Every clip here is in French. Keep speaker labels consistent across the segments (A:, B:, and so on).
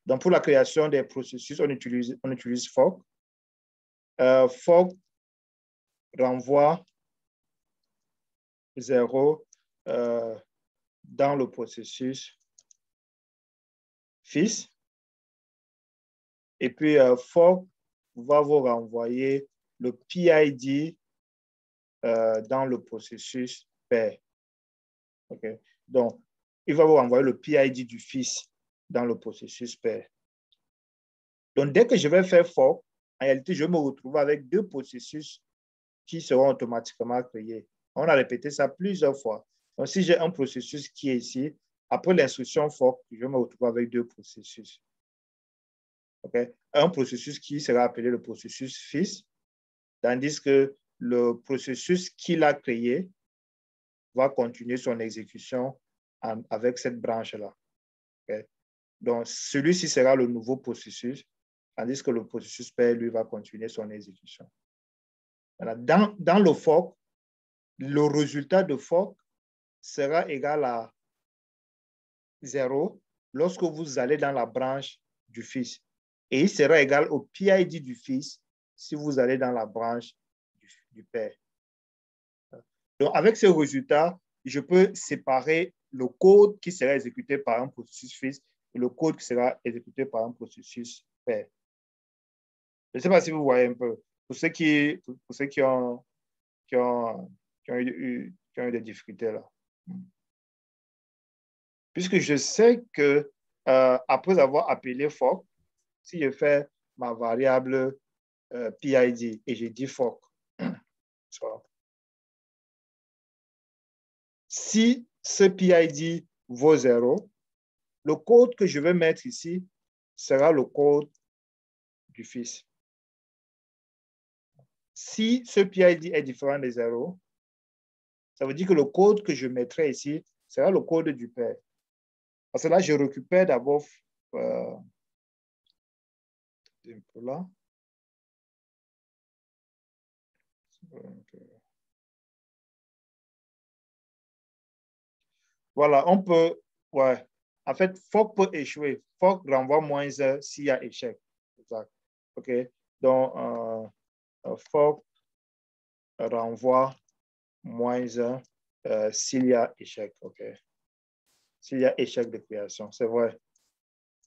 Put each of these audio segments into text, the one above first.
A: Donc, pour la création des processus, on utilise fork. Fork renvoie 0 dans le processus fils. Et puis, fork va vous renvoyer le PID dans le processus père. Okay? Donc, il va vous renvoyer le PID du fils dans le processus père. Donc, dès que je vais faire fork, en réalité, je vais me retrouver avec deux processus qui seront automatiquement créés. On a répété ça plusieurs fois. Donc, si j'ai un processus qui est ici, après l'instruction fork, je vais me retrouver avec deux processus. Okay? Un processus qui sera appelé le processus fils, tandis que le processus qu'il a créé va continuer son exécution avec cette branche-là. Okay? Donc, celui-ci sera le nouveau processus, tandis que le processus père, lui, va continuer son exécution. Voilà. Dans le fork, le résultat de fork sera égal à 0 lorsque vous allez dans la branche du fils. Et il sera égal au PID du fils si vous allez dans la branche du père. Donc, avec ce résultat, je peux séparer le code qui sera exécuté par un processus fils et le code qui sera exécuté par un processus père. Je ne sais pas si vous voyez un peu. Pour ceux qui ont eu des difficultés là. Puisque je sais que après avoir appelé fork, si je fais ma variable PID et j'ai dit fork, si ce PID vaut 0, le code que je vais mettre ici sera le code du fils. Si ce PID est différent de 0, ça veut dire que le code que je mettrai ici sera le code du père. Parce que là, je récupère d'abord un peu là. Voilà, on peut, ouais. En fait, fork peut échouer. Fork renvoie -1 s'il y a échec. Exact. OK. Donc, fork renvoie -1 s'il y a échec. OK. S'il y a échec de création, c'est vrai.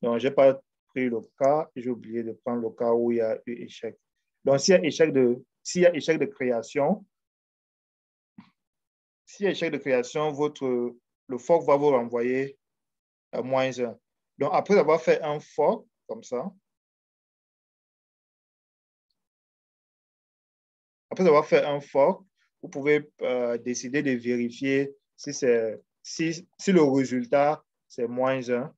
A: Donc, je n'ai pas pris le cas. J'ai oublié de prendre le cas où il y a eu échec. Donc, s'il y a échec de création, le fork va vous renvoyer -1. Donc, après avoir fait un fork, comme ça, vous pouvez décider de vérifier si le résultat, c'est -1.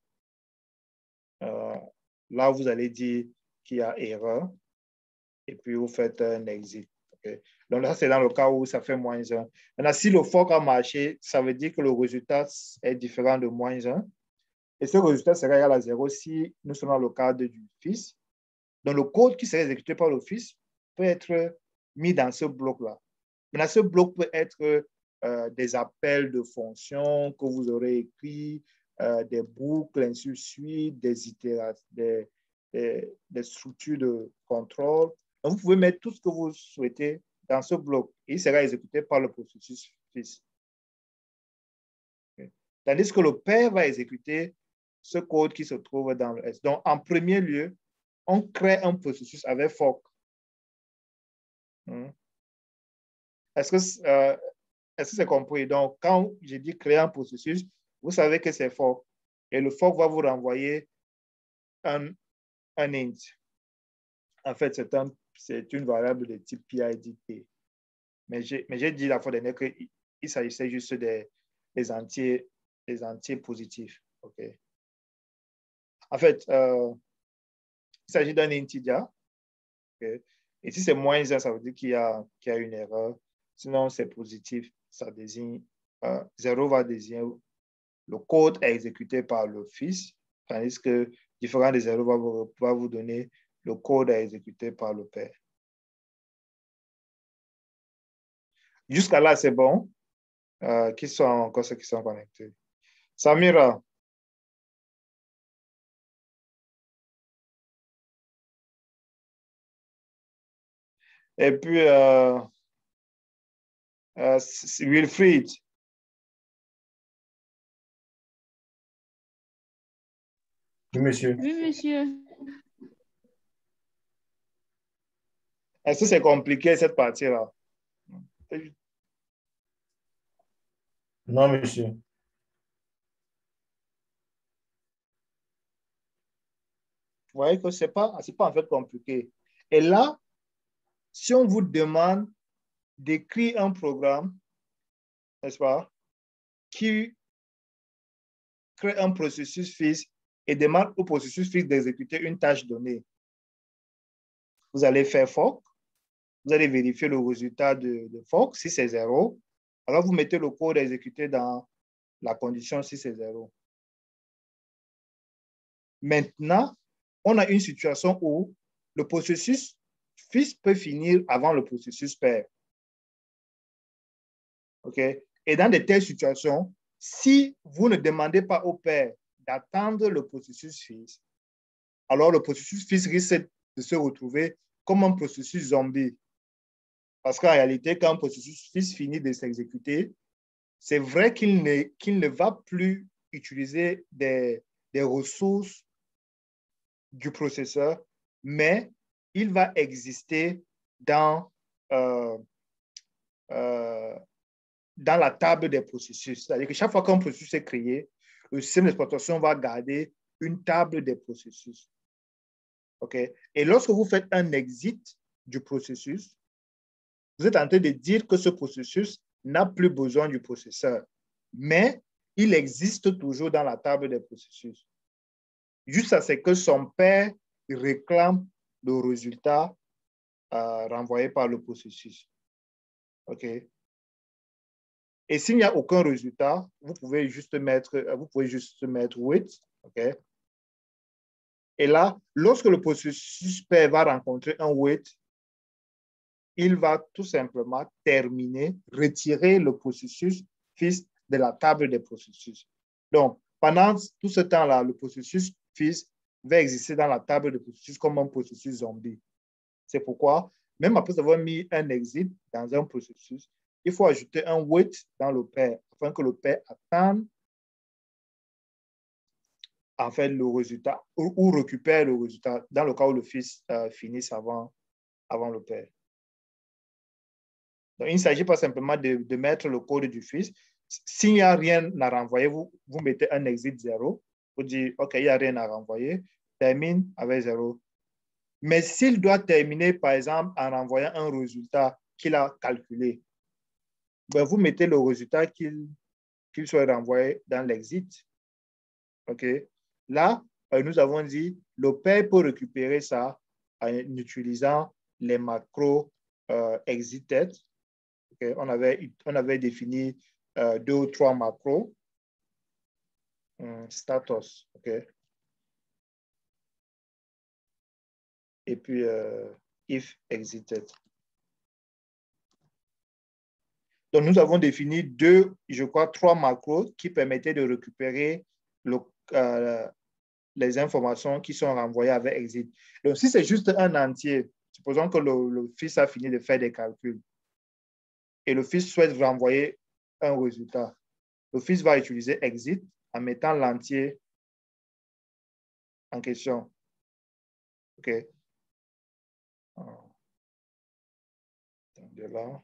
A: Là, vous allez dire qu'il y a erreur et puis vous faites un exit. Okay? Donc là, c'est dans le cas où ça fait -1. Maintenant, si le fork a marché, ça veut dire que le résultat est différent de -1. Et ce résultat sera égal à 0 si nous sommes dans le cadre du fils. Donc, le code qui sera exécuté par le fils peut être mis dans ce bloc-là. Maintenant, ce bloc peut être des appels de fonctions que vous aurez écrits, des boucles, ainsi de suite, des itérations, des structures de contrôle. Donc, vous pouvez mettre tout ce que vous souhaitez dans ce bloc et il sera exécuté par le processus fils. Okay. Tandis que le père va exécuter ce code qui se trouve dans le S. Donc, en premier lieu, on crée un processus avec fork. Est-ce que c'est compris? Donc, quand je dis créer un processus, vous savez que c'est fork. Et le fork va vous renvoyer un int. En fait, c'est une variable de type PID. Mais j'ai dit la fois dernière qu'il s'agissait juste des entiers positifs. Okay. En fait, il s'agit d'un integer. Okay. Et si c'est -1, ça veut dire qu'il y a une erreur. Sinon, c'est positif. Ça désigne 0 va désigner le code est exécuté par le fils, tandis que différent de 0 va vous donner le code à exécuter par le père. Jusqu'à là, c'est bon. Qui sont encore ceux qui sont connectés? Samira. Et puis, Wilfried.
B: Oui, monsieur.
C: Oui, monsieur.
A: Est-ce que c'est compliqué cette partie-là?
B: Non, monsieur.
A: Vous voyez que ce n'est pas en fait compliqué. Et là, si on vous demande d'écrire un programme, n'est-ce pas, qui crée un processus fixe et demande au processus fixe d'exécuter une tâche donnée, vous allez faire fork, vous allez vérifier le résultat de fork, si c'est 0. Alors, vous mettez le code exécuté dans la condition si c'est 0. Maintenant, on a une situation où le processus fils peut finir avant le processus père. OK? Et dans de telles situations, si vous ne demandez pas au père d'attendre le processus fils, alors le processus fils risque de se retrouver comme un processus zombie. Parce qu'en réalité, quand un processus fils finit de s'exécuter, c'est vrai qu'il ne va plus utiliser des ressources du processeur, mais il va exister dans, euh, euh, dans la table des processus. C'est-à-dire que chaque fois qu'un processus est créé, le système d'exploitation va garder une table des processus. Okay? Et lorsque vous faites un exit du processus, vous êtes en train de dire que ce processus n'a plus besoin du processeur, mais il existe toujours dans la table des processus. Juste à ce que son père réclame le résultat renvoyé par le processus. OK? Et s'il n'y a aucun résultat, vous pouvez juste mettre wait. OK? Et là, lorsque le processus père va rencontrer un wait, il va tout simplement terminer, retirer le processus fils de la table des processus. Donc, pendant tout ce temps-là, le processus fils va exister dans la table de processus comme un processus zombie. C'est pourquoi, même après avoir mis un exit dans un processus, il faut ajouter un wait dans le père afin que le père attende en fait le résultat ou récupère le résultat dans le cas où le fils finisse avant le père. Donc, il ne s'agit pas simplement de mettre le code du fils. S'il n'y a rien à renvoyer, vous mettez un exit 0. Vous dites, OK, il n'y a rien à renvoyer. Termine avec 0. Mais s'il doit terminer, par exemple, en renvoyant un résultat qu'il a calculé, ben, vous mettez le résultat qu'il soit renvoyé dans l'exit. OK? Là, nous avons dit, le père peut récupérer ça en utilisant les macros exited. Okay? On avait défini 2 ou 3 macros. Status. OK? Et puis, if exited. Donc, nous avons défini 2, je crois, 3 macros qui permettaient de récupérer les informations qui sont renvoyées avec exit. Donc, si c'est juste un entier, supposons que le fils a fini de faire des calculs et le fils souhaite renvoyer un résultat. Le fils va utiliser exit en mettant l'entier en question. OK. Attendez là.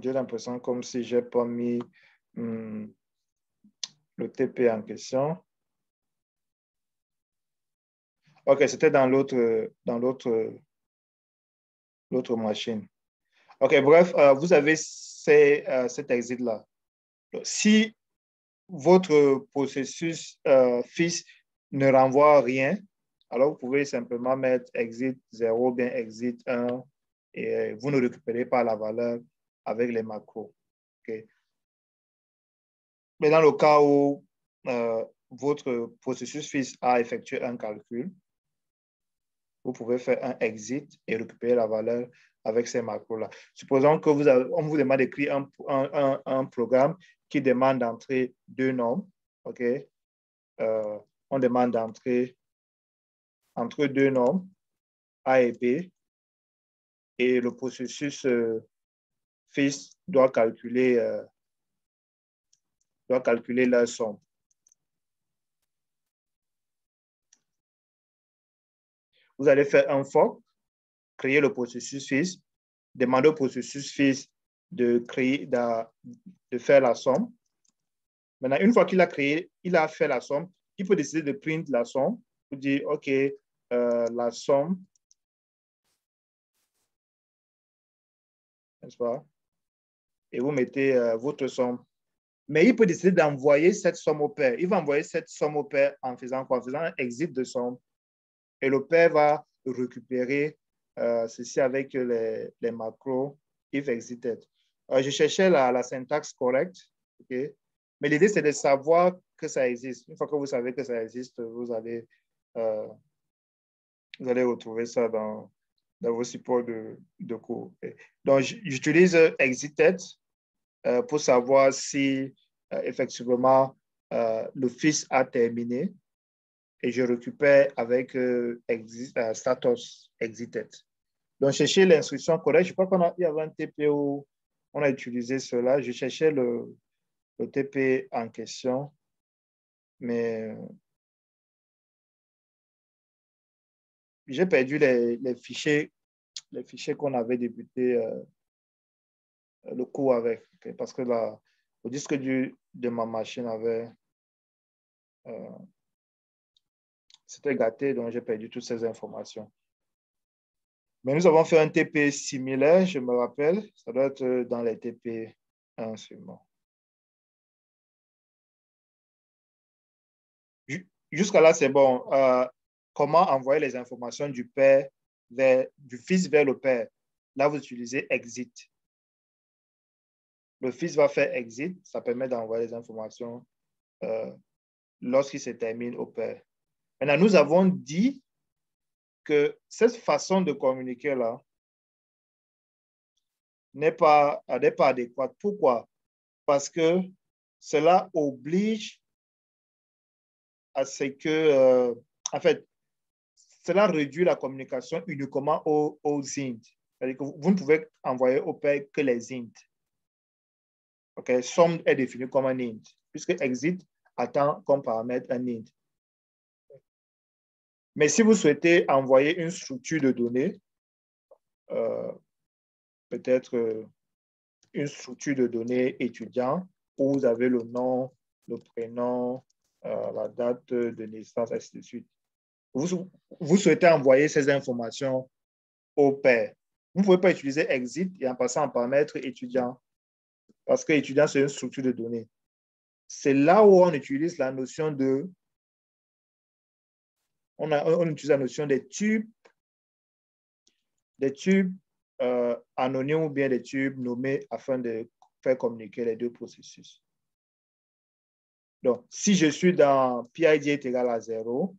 A: J'ai l'impression comme si je n'ai pas mis le TP en question. OK, c'était dans l'autre machine. OK, bref, vous avez cet exit-là. Si votre processus fils ne renvoie rien, alors vous pouvez simplement mettre exit 0 ou bien exit 1 et vous ne récupérez pas la valeur avec les macros. Okay? Mais dans le cas où votre processus fils a effectué un calcul vous pouvez faire un exit et récupérer la valeur avec ces macros-là. Supposons que on vous demande d'écrire un programme qui demande d'entrer 2 nombres. OK? On demande d'entrer entre 2 nombres, A et B, et le processus FIS doit calculer leur somme. Vous allez faire un fork, créer le processus FIS, demander au processus FIS de faire la somme. Maintenant, une fois qu'il a créé, il a fait la somme, il peut décider de print la somme pour dire, OK, la somme, n'est-ce pas? Et vous mettez votre somme. Mais il peut décider d'envoyer cette somme au père. Il va envoyer cette somme au père en faisant quoi? En faisant un exit de somme. Et le père va récupérer ceci avec les macros if exited. Je cherchais la syntaxe correcte. Okay? Mais l'idée, c'est de savoir que ça existe. Une fois que vous savez que ça existe, vous allez retrouver ça dans vos supports de cours. Okay? Donc, j'utilise exited pour savoir si effectivement le fils a terminé et je récupère avec status exited. Donc, chercher l'instruction correcte. Je crois qu'il y avait un TP où on a utilisé cela. Je cherchais le TP en question, mais j'ai perdu les fichiers qu'on avait débuté le cours avec, okay? Parce que le disque dur de ma machine avait c'était gâté, donc j'ai perdu toutes ces informations. Mais nous avons fait un TP similaire, je me rappelle. Ça doit être dans les TP 1 seulement. Jusqu'à là, c'est bon. Comment envoyer les informations du fils vers le père? Là, vous utilisez exit. Le fils va faire exit. Ça permet d'envoyer les informations lorsqu'il se termine au père. Maintenant, nous avons dit que cette façon de communiquer-là n'est pas adéquate. Pourquoi? Parce que cela oblige à ce que, en fait, cela réduit la communication uniquement aux int. C'est-à-dire que vous ne pouvez envoyer au père que les int. Okay? Somme est définie comme un int, puisque exit attend comme paramètre un int. Mais si vous souhaitez envoyer une structure de données, peut-être une structure de données étudiant, où vous avez le nom, le prénom, la date de naissance, ainsi de suite. Vous souhaitez envoyer ces informations au père. Vous ne pouvez pas utiliser exit et en passant en paramètre étudiant, parce que étudiant, c'est une structure de données. C'est là où on utilise la notion de... On utilise la notion des tubes anonymes ou bien des tubes nommés afin de faire communiquer les deux processus. Donc, si je suis dans PID est égal à 0,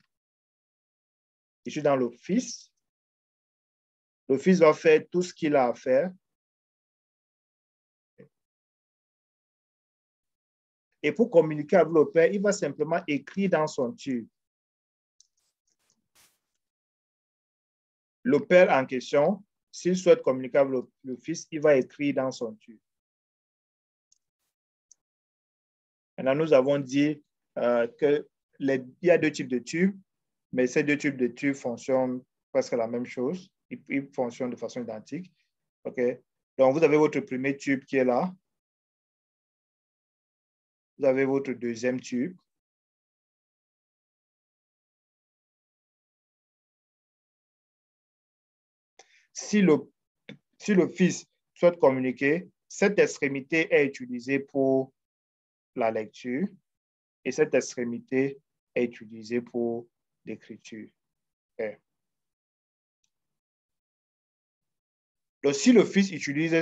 A: je suis dans l'office, l'office va faire tout ce qu'il a à faire. Et pour communiquer avec le père, il va simplement écrire dans son tube. Le père en question, s'il souhaite communiquer avec le fils, il va écrire dans son tube. Maintenant, nous avons dit qu'il y a 2 types de tubes, mais ces 2 types de tubes fonctionnent presque la même chose. Ils fonctionnent de façon identique. Okay? Donc, vous avez votre premier tube qui est là. Vous avez votre deuxième tube. Si le fils souhaite communiquer, cette extrémité est utilisée pour la lecture et cette extrémité est utilisée pour l'écriture. Okay. Donc, si le fils utilise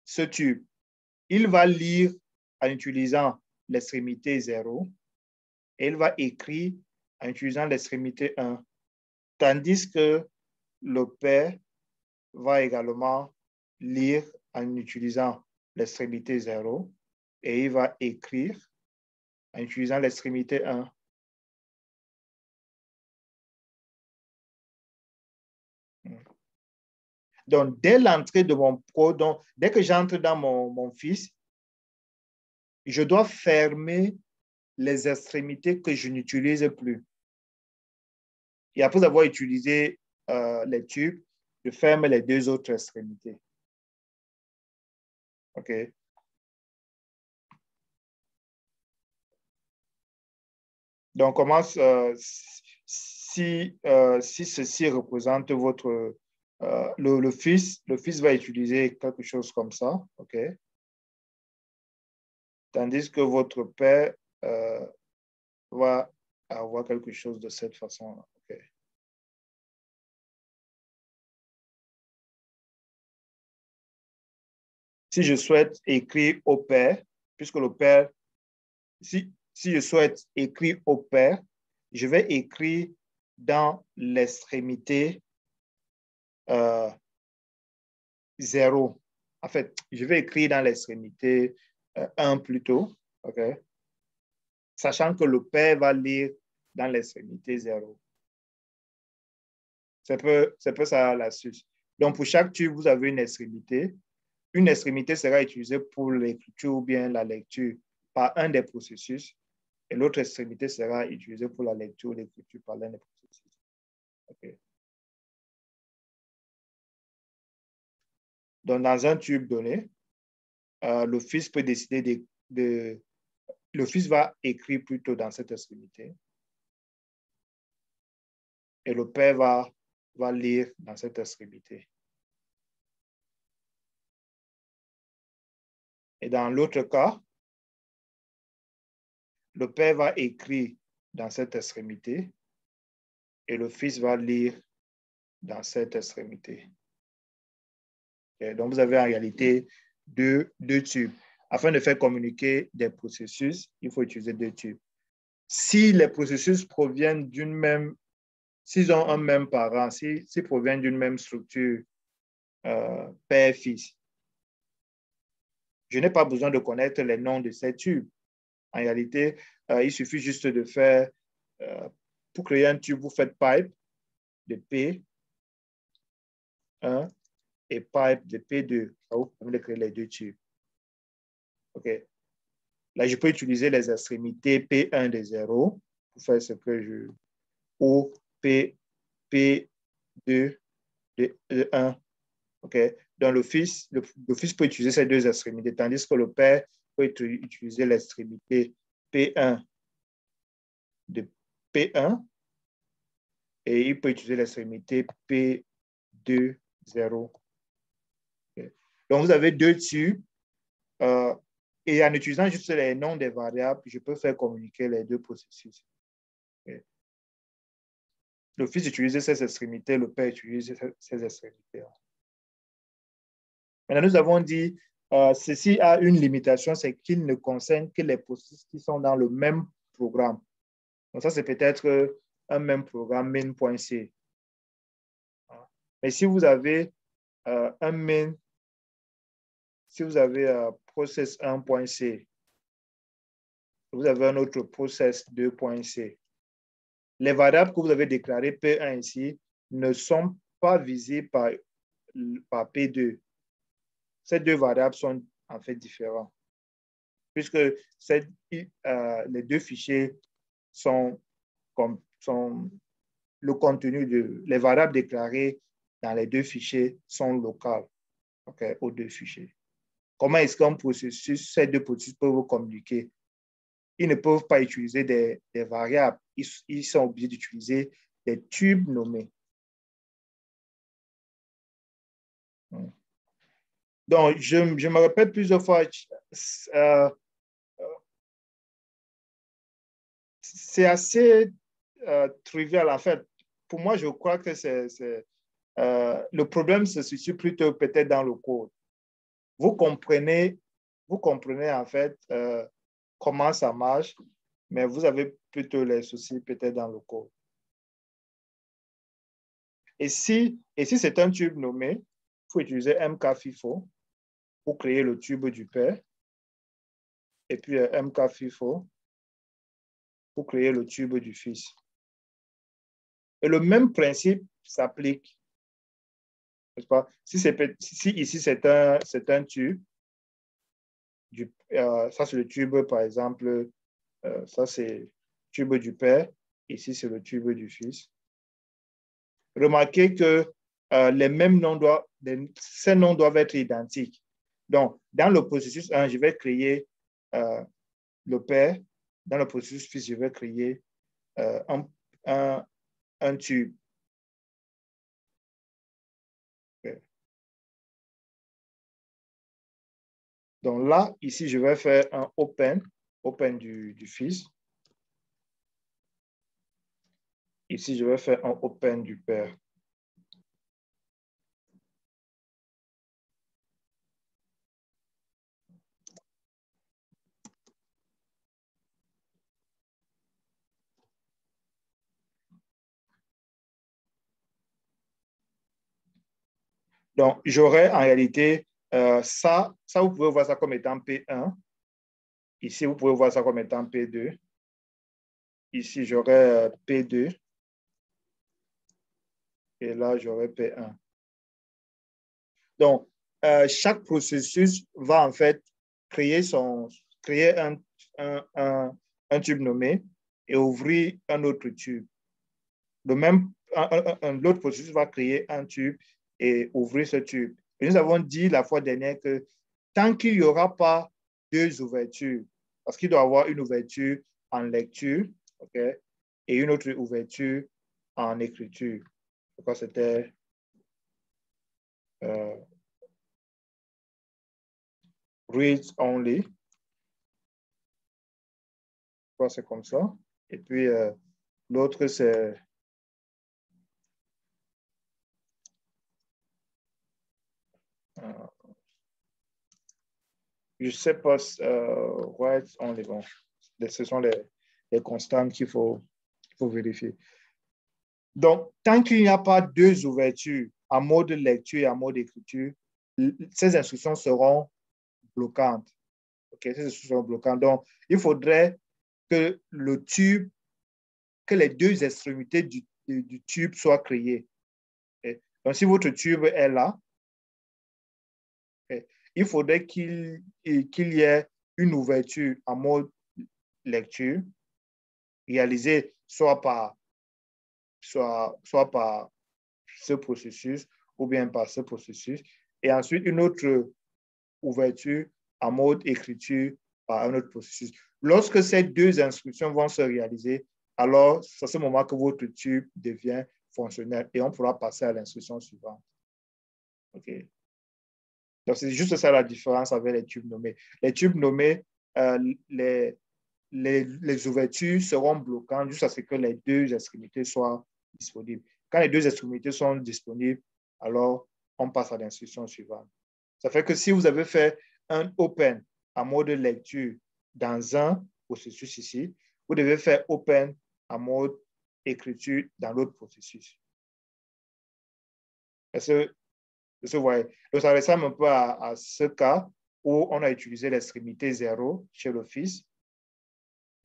A: ce tube, il va lire en utilisant l'extrémité 0 et il va écrire en utilisant l'extrémité 1, tandis que le père va également lire en utilisant l'extrémité 0 et il va écrire en utilisant l'extrémité 1. Donc, dès l'entrée de mon pro, donc, dès que j'entre dans mon fils, je dois fermer les extrémités que je n'utilise plus. Et après avoir utilisé les tubes, je ferme les deux autres extrémités. OK. Donc, comment, si ceci représente votre, le fils va utiliser quelque chose comme ça, OK? Tandis que votre père va avoir quelque chose de cette façon-là, OK? Si je souhaite écrire au père, puisque le père, si je souhaite écrire au père, je vais écrire dans l'extrémité 0. En fait, je vais écrire dans l'extrémité 1 plutôt, OK? Sachant que le père va lire dans l'extrémité 0. C'est peu ça l'astuce. Donc, pour chaque tube, vous avez une extrémité. Une extrémité sera utilisée pour l'écriture ou bien la lecture par un des processus et l'autre extrémité sera utilisée pour la lecture ou l'écriture par l'un des processus. Okay. Donc, dans un tube donné, le fils peut décider le fils va écrire plutôt dans cette extrémité et le père va lire dans cette extrémité. Et dans l'autre cas, le père va écrire dans cette extrémité et le fils va lire dans cette extrémité. Okay. Donc, vous avez en réalité deux tubes. Afin de faire communiquer des processus, il faut utiliser deux tubes. Si les processus proviennent d'une même, s'ils ont un même parent, s'ils proviennent d'une même structure père-fils, je n'ai pas besoin de connaître les noms de ces tubes. En réalité, il suffit juste de faire, pour créer un tube, vous faites pipe de P1 et pipe de P2. Ça vous permet de créer les deux tubes. OK. Là, je peux utiliser les extrémités P1 de 0 pour faire ce que je... ou P2 de 1. OK. Donc, le fils peut utiliser ces deux extrémités, tandis que le père peut utiliser l'extrémité P1 de P1 et il peut utiliser l'extrémité P2, 0. Okay. Donc, vous avez deux tubes et en utilisant juste les noms des variables, je peux faire communiquer les deux processus. Okay. Le fils utilise ces extrémités, le père utilise ces extrémités. Maintenant, nous avons dit ceci a une limitation, c'est qu'il ne concerne que les processus qui sont dans le même programme. Donc, ça, c'est peut-être un même programme main.c. Mais si vous avez un main, si vous avez process 1.c, vous avez un autre process 2.c, les variables que vous avez déclarées P1 ici ne sont pas visées par P2. Ces deux variables sont en fait différentes, puisque les deux fichiers sont le contenu les variables déclarées dans les deux fichiers sont locales, okay, aux deux fichiers. Comment est-ce qu'un processus, ces deux processus peuvent communiquer? Ils ne peuvent pas utiliser des variables, ils sont obligés d'utiliser des tubes nommés. Donc, je me répète plusieurs fois, c'est assez trivial en fait. Pour moi, je crois que le problème se situe plutôt peut-être dans le code. Vous comprenez en fait comment ça marche, mais vous avez plutôt les soucis peut-être dans le code. Et si c'est un tube nommé, il faut utiliser MK-FIFO pour créer le tube du père. Et puis MK-FIFO pour créer le tube du fils. Et le même principe s'applique. Si ici c'est un tube, ça c'est le tube par exemple, ça c'est le tube du père, ici c'est le tube du fils. Remarquez que ces noms doivent être identiques. Donc, dans le processus 1, je vais créer le père. Dans le processus fils, je vais créer un tube. Okay. Donc là, ici, je vais faire un open du fils. Ici, je vais faire un open du père. Donc, j'aurai en réalité ça, vous pouvez voir ça comme étant P1. Ici, vous pouvez voir ça comme étant P2. Ici, j'aurai P2. Et là, j'aurai P1. Donc, chaque processus va en fait créer un tube nommé et ouvrir un autre tube. L'autre processus va créer un tube et ouvrir ce tube. Et nous avons dit la fois dernière que tant qu'il n'y aura pas deux ouvertures, parce qu'il doit y avoir une ouverture en lecture, okay, et une autre ouverture en écriture. C'était read only. C'est comme ça. Et puis, l'autre, c'est je ne sais pas, write only. Bon, ce sont les constantes qu'il faut vérifier. Donc, tant qu'il n'y a pas deux ouvertures en mode lecture et en mode écriture, ces instructions seront bloquantes. Okay, ces instructions seront bloquantes. Donc, il faudrait que le tube, que les deux extrémités du tube soient créées. Okay. Donc, si votre tube est là, okay, il faudrait qu'il y ait une ouverture en mode lecture réalisée soit par ce processus ou bien par ce processus, et ensuite une autre ouverture en mode écriture par un autre processus. Lorsque ces deux instructions vont se réaliser, alors c'est à ce moment que votre tube devient fonctionnel et on pourra passer à l'instruction suivante. OK. Donc, c'est juste ça la différence avec les tubes nommés. Les tubes nommés, les ouvertures seront bloquantes jusqu'à ce que les deux extrémités soient disponibles. Quand les deux extrémités sont disponibles, alors on passe à l'instruction suivante. Ça fait que si vous avez fait un open en mode lecture dans un processus ici, vous devez faire open en mode écriture dans l'autre processus. Est-ce que vous voyez? Donc, ça ressemble un peu à ce cas où on a utilisé l'extrémité 0 chez le fils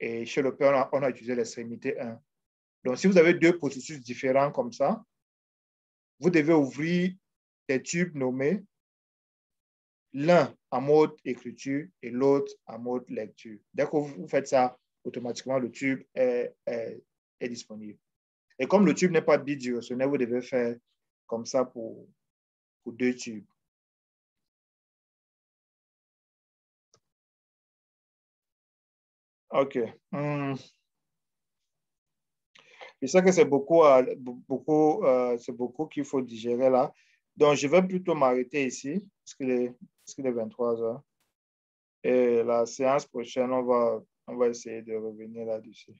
A: et chez le père, on a utilisé l'extrémité 1. Donc, si vous avez deux processus différents comme ça, vous devez ouvrir des tubes nommés, l'un en mode écriture et l'autre en mode lecture. Dès que vous faites ça, automatiquement, le tube est disponible. Et comme le tube n'est pas bidirectionnel, vous devez faire comme ça pour deux tubes. OK. Je sais que c'est beaucoup qu'il faut digérer là. Donc, je vais plutôt m'arrêter ici, parce qu'il est 23 heures. Et la séance prochaine, on va essayer de revenir là-dessus.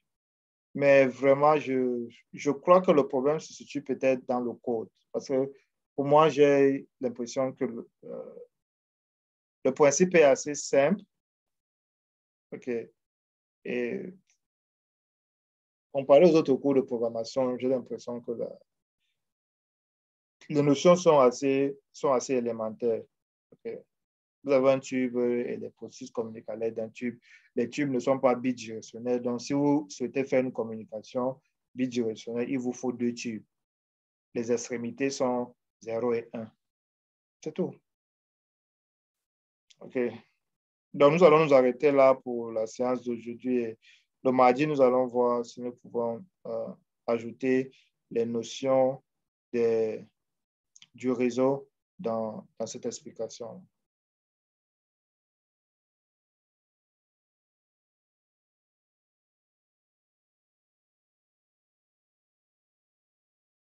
A: Mais vraiment, je crois que le problème se situe peut-être dans le code. Parce que pour moi, j'ai l'impression que le principe est assez simple. OK. Et comparé aux autres cours de programmation, j'ai l'impression que les notions sont assez élémentaires. Okay. Vous avez un tube et les processus communiquent à l'aide d'un tube. Les tubes ne sont pas bidirectionnels. Donc, si vous souhaitez faire une communication bidirectionnelle, il vous faut 2 tubes. Les extrémités sont 0 et 1. C'est tout. OK. Donc, nous allons nous arrêter là pour la séance d'aujourd'hui. Le mardi, nous allons voir si nous pouvons ajouter les notions du réseau dans cette explication.